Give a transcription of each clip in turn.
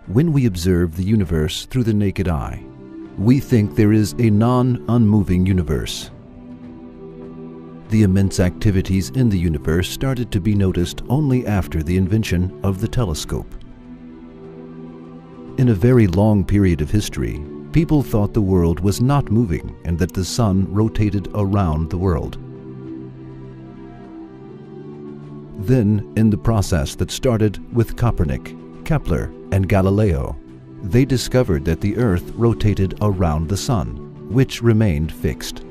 When we observe the universe through the naked eye, we think there is a non-unmoving universe. The immense activities in the universe started to be noticed only after the invention of the telescope. In a very long period of history, people thought the world was not moving and that the sun rotated around the world. Then, in the process that started with Copernic, Kepler, and Galileo, they discovered that the Earth rotated around the sun, which remained fixed.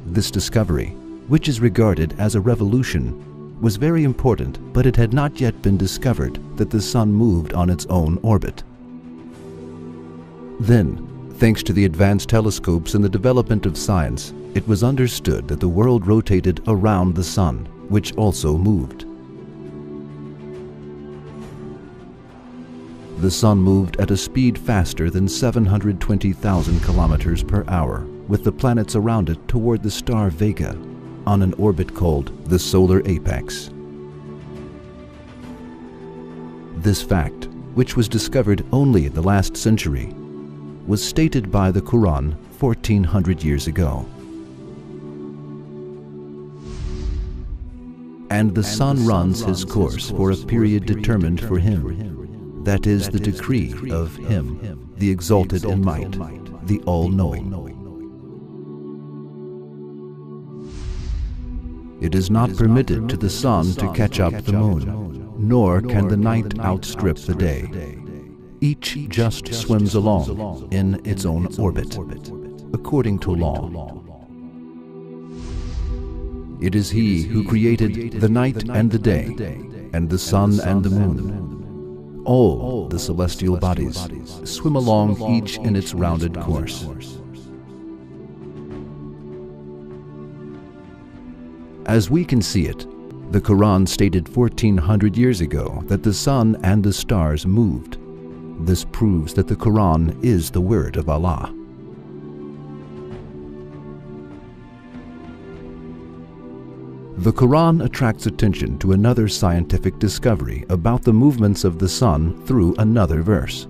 This discovery, which is regarded as a revolution, was very important, but it had not yet been discovered that the sun moved on its own orbit. Then, thanks to the advanced telescopes and the development of science, it was understood that the world rotated around the sun, which also moved. The sun moved at a speed faster than 720,000 kilometers per hour, with the planets around it toward the star Vega, on an orbit called the solar apex. This fact, which was discovered only in the last century, was stated by the Quran 1400 years ago. And the sun runs his course for a period determined for him. That is the decree of Him, the exalted in might, the all-knowing. It is not permitted to the sun to catch up the moon, nor can the night outstrip the day. Each just swims along in its own orbit, according to law. It is He who created the night and the day, and the sun and the moon. All the celestial bodies swim along each in its rounded course. As we can see it, the Quran stated 1400 years ago that the sun and the stars moved. This proves that the Quran is the word of Allah. The Quran attracts attention to another scientific discovery about the movements of the sun through another verse.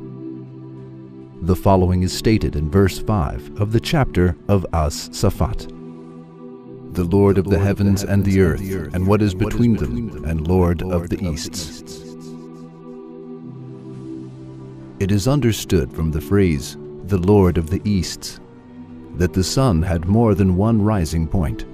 The following is stated in verse 5 of the chapter of As-Safat. The Lord of the heavens and the earth, and what is between them, and Lord of the Easts. It is understood from the phrase, the Lord of the Easts, that the sun had more than one rising point.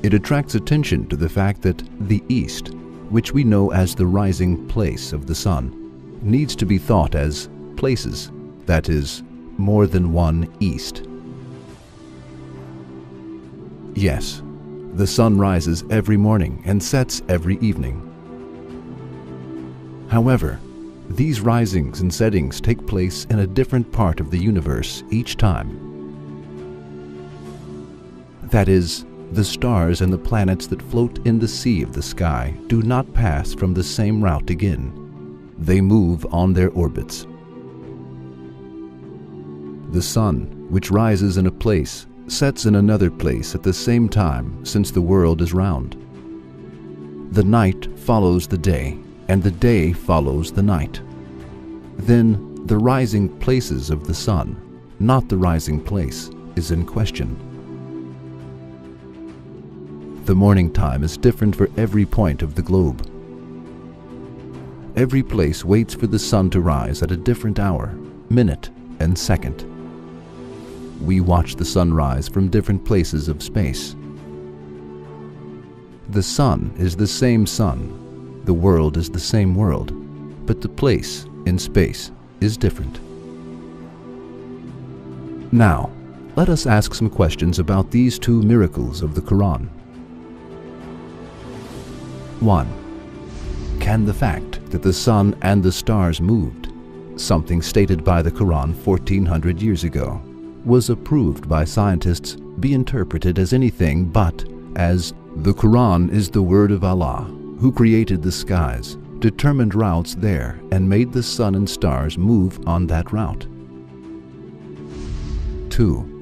It attracts attention to the fact that the East, which we know as the rising place of the sun, needs to be thought as places, that is, more than one East. Yes, the sun rises every morning and sets every evening. However, these risings and settings take place in a different part of the universe each time. That is, the stars and the planets that float in the sea of the sky do not pass from the same route again. They move on their orbits. The sun, which rises in a place, sets in another place at the same time, since the world is round. The night follows the day, and the day follows the night. Then the rising places of the sun, not the rising place, is in question. The morning time is different for every point of the globe. Every place waits for the sun to rise at a different hour, minute, and second. We watch the sunrise from different places of space. The sun is the same sun, the world is the same world, but the place in space is different. Now, let us ask some questions about these two miracles of the Quran. 1. Can the fact that the sun and the stars moved, something stated by the Quran 1400 years ago, was approved by scientists, be interpreted as anything but as the Quran is the word of Allah, who created the skies, determined routes there, and made the sun and stars move on that route? 2.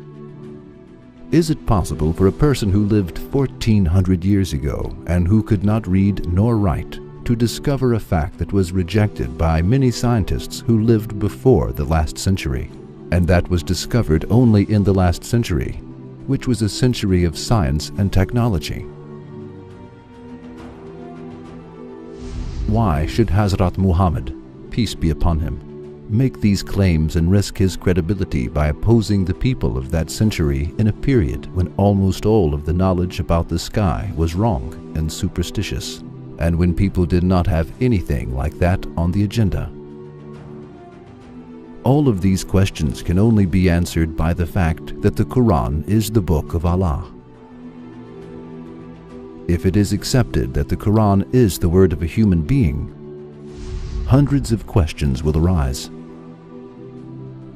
Is it possible for a person who lived 1400 years ago and who could not read nor write to discover a fact that was rejected by many scientists who lived before the last century, and that was discovered only in the last century, which was a century of science and technology. Why should Hazrat Muhammad, peace be upon him, make these claims and risk his credibility by opposing the people of that century in a period when almost all of the knowledge about the sky was wrong and superstitious, and when people did not have anything like that on the agenda? All of these questions can only be answered by the fact that the Quran is the book of Allah. If it is accepted that the Quran is the word of a human being, hundreds of questions will arise.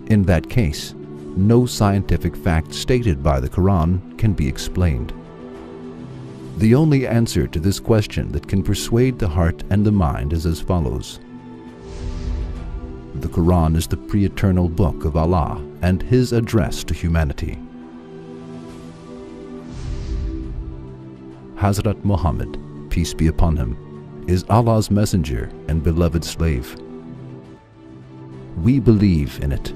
In that case, no scientific fact stated by the Quran can be explained. The only answer to this question that can persuade the heart and the mind is as follows. The Quran is the pre-eternal book of Allah and His address to humanity. Hazrat Muhammad, peace be upon him, is Allah's messenger and beloved slave. We believe in it.